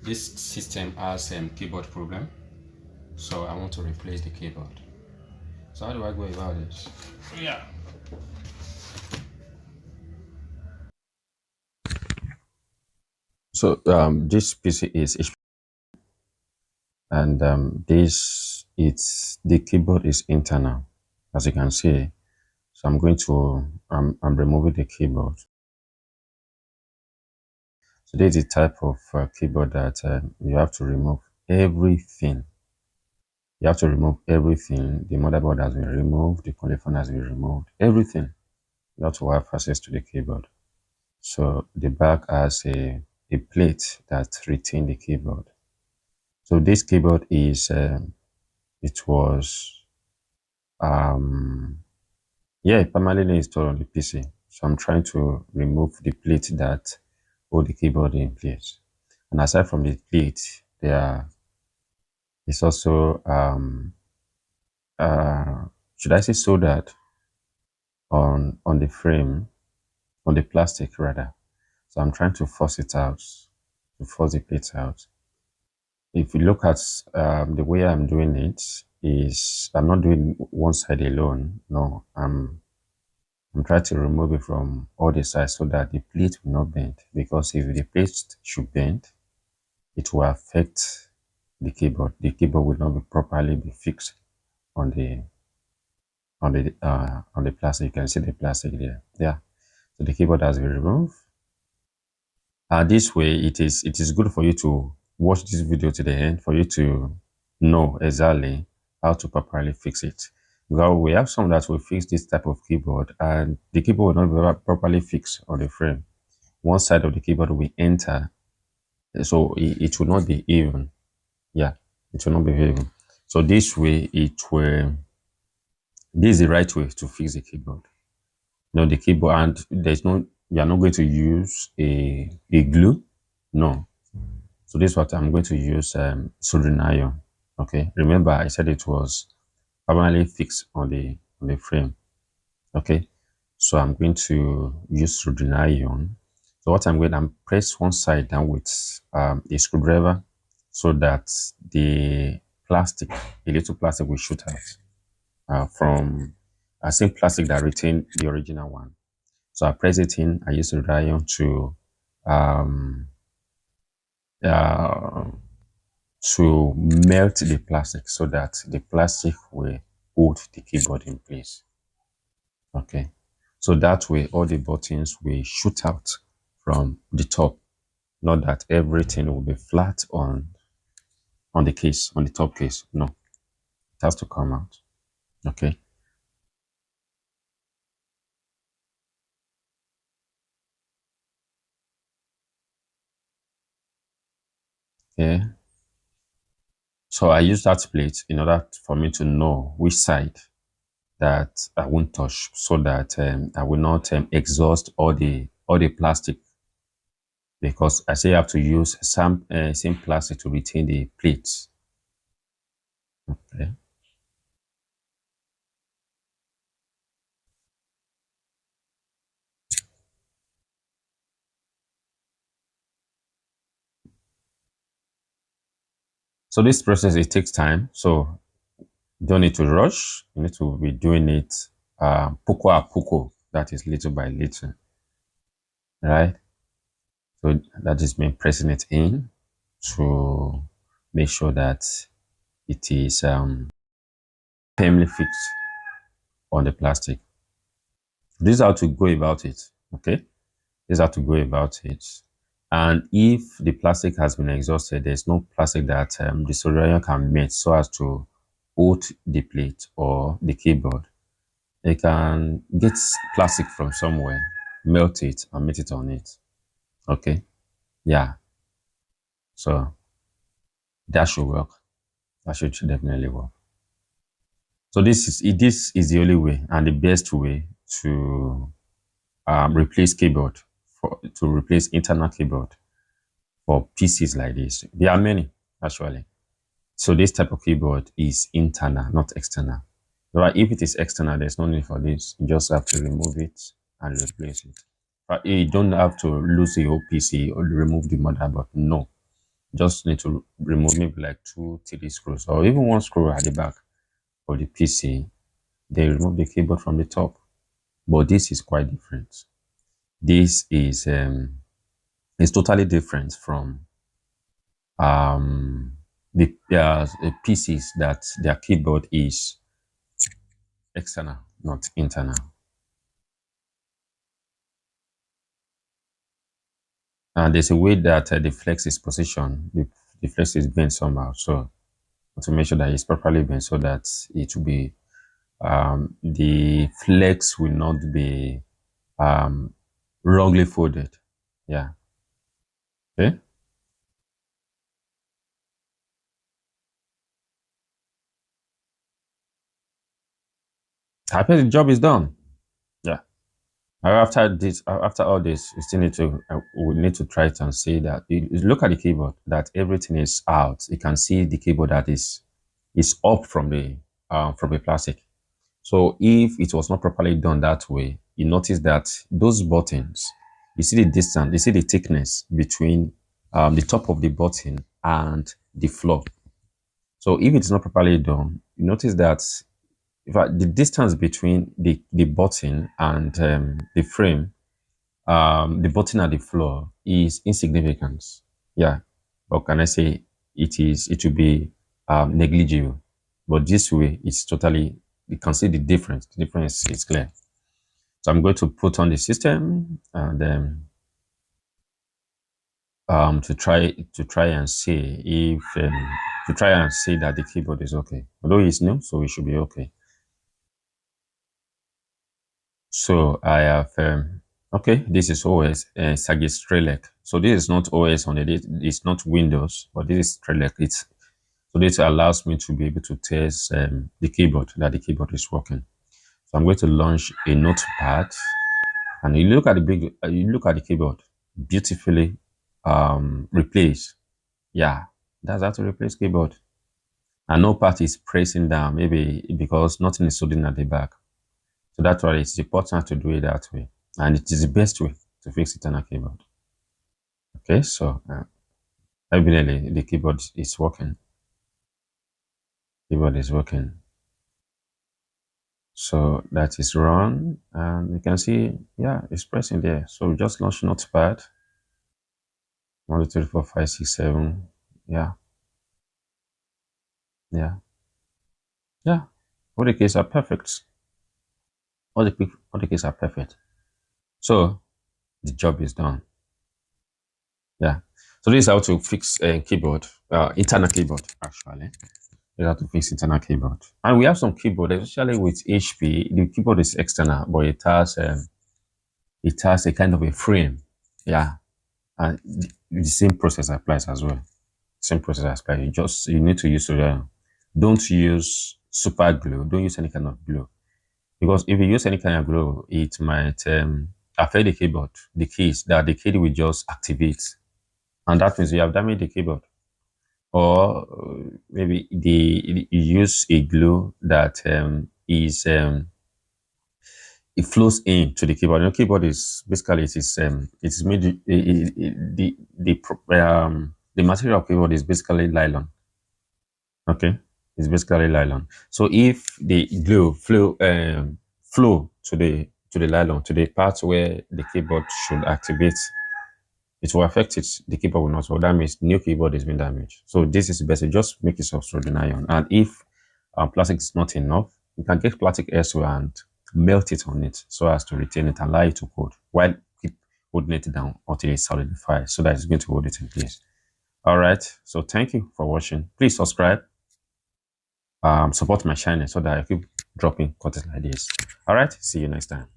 this system has keyboard problem, so I want to replace the keyboard. So how do I go about this? Yeah. So this PC is HP, and this it's the keyboard is internal, as you can see. So I'm going to I'm removing the keyboard. So this is the type of keyboard that you have to remove everything. You have to remove everything. The motherboard has been removed. The polyphone has been removed. Everything. You have to have access to the keyboard. So the back has a plate that retains the keyboard. So this keyboard is it was um yeah permanently installed on the PC. So I'm trying to remove the plate that hold the keyboard in place. And aside from the plate, there is also should I say soldered on the frame, on the plastic rather. So I'm trying to force it out, to force the plate out. If you look at the way I'm doing it, is I'm not doing one side alone. No, I'm trying to remove it from all the sides so that the plate will not bend. Because if the plate should bend, it will affect the keyboard. The keyboard will not be properly be fixed on the on the plastic. You can see the plastic there. Yeah. So the keyboard has been removed. This way, it is good for you to watch this video to the end for you to know exactly how to properly fix it. Well, we have some that will fix this type of keyboard, and the keyboard will not be properly fixed on the frame. One side of the keyboard will enter, so it will not be even. Yeah, it will not be even. So this way, it will. This is the right way to fix the keyboard. The keyboard, and there's no. You are not going to use a glue. No. So this is what I'm going to use soldering iron. Okay. Remember, I said it was permanently fixed on the frame. Okay. So I'm going to use soldering iron. So what I'm press one side down with a screwdriver so that the plastic, the little plastic will shoot out from same plastic that retained the original one. So I press it in. I use soldering iron um, uh, to melt the plastic so that the plastic will hold the keyboard in place. Okay. So that way all the buttons will shoot out from the top. Not that everything will be flat on the case, on the top case. No. It has to come out. Okay. Yeah. So I use that plate in order for me to know which side that I won't touch so that I will not exhaust all the plastic because I say you have to use some same plastic to retain the plates. Okay. So this process it takes time. So you don't need to rush. You need to be doing it poco a poco. That is little by little, right? So that is me pressing it in to make sure that it is firmly fixed on the plastic. This is how to go about it. Okay. This is how to go about it. And if the plastic has been exhausted, there's no plastic that the soldering can melt so as to hold the plate or the keyboard. They can get plastic from somewhere, melt it, and melt it on it. Okay. Yeah. So that should work. That should definitely work. So this is the only way and the best way to replace keyboard to replace internal keyboard for PCs like this. There are many actually. So this type of keyboard is internal, not external. Right? If it is external, there's no need for this. You just have to remove it and replace it. But you don't have to lose the whole PC or remove the motherboard. No, just need to remove maybe like two, three screws, or even one screw at the back of the PC. They remove the keyboard from the top. But this is quite different. This is totally different from the PCs that their keyboard is external, not internal. And there's a way that the flex is positioned. The flex is bent somehow. So to make sure that it's properly bent so that it will be the flex will not be um, wrongly folded. Yeah. Okay. Happy the job is done. Yeah. After this, after all this, we need to try it and see that you look at the keyboard that everything is out. You can see the keyboard that is up from the plastic. So if it was not properly done that way, you notice that those buttons, you see the distance, you see the thickness between the top of the button and the floor. So if it's not properly done, you notice that in fact, the distance between the button and the frame, the button at the floor is insignificant. Yeah. Or can I say it will be negligible. But this way, it's totally, you can see the difference. The difference is clear. So I'm going to put on the system and then to try and see if to try and see that the keyboard is okay. Although it's new, so it should be okay. So I have okay. This is OS Sage Strelec. So this is not OS on it. It's not Windows, but this is Strelec. So this allows me to be able to test the keyboard that the keyboard is working. So I'm going to launch a notepad, and you look at the keyboard, beautifully replaced. Yeah, that's how to replace keyboard. And no part is pressing down, maybe because nothing is holding at the back. So that's why it's important to do it that way. And it is the best way to fix it on a keyboard. Okay, so evidently the keyboard is working. Keyboard is working. So that is run. And you can see, yeah, it's pressing there. So we just launch Notepad. 1, 2, 3, 4, 5, 6, 7. Yeah, yeah, yeah. All the keys are perfect. All the keys are perfect. So the job is done. Yeah. So this is how to fix a keyboard, internal keyboard actually. You have to fix internal keyboard. And we have some keyboard, especially with HP. The keyboard is external, but it has a kind of a frame. Yeah, and the same process applies as well. Same process applies. You need to use don't use super glue. Don't use any kind of glue because if you use any kind of glue, it might affect the keyboard. The keys that the key will just activate, and that means you have damaged the keyboard. Or maybe you use a glue that is it flows into the keyboard. Keyboard is basically it is made the material of keyboard is basically nylon. Okay, it's basically nylon. So if the glue flow to the nylon to the part where the keyboard should activate, it will affect it. The keyboard will not. So that means new keyboard has been damaged. So this is best. Just make it of soldering iron. And if plastic is not enough, you can get plastic elsewhere and melt it on it so as to retain it and allow it to cool while keep holding it down until it solidifies so that it's going to hold it in place. All right. So thank you for watching. Please subscribe. Support my channel so that I keep dropping content like this. All right. See you next time.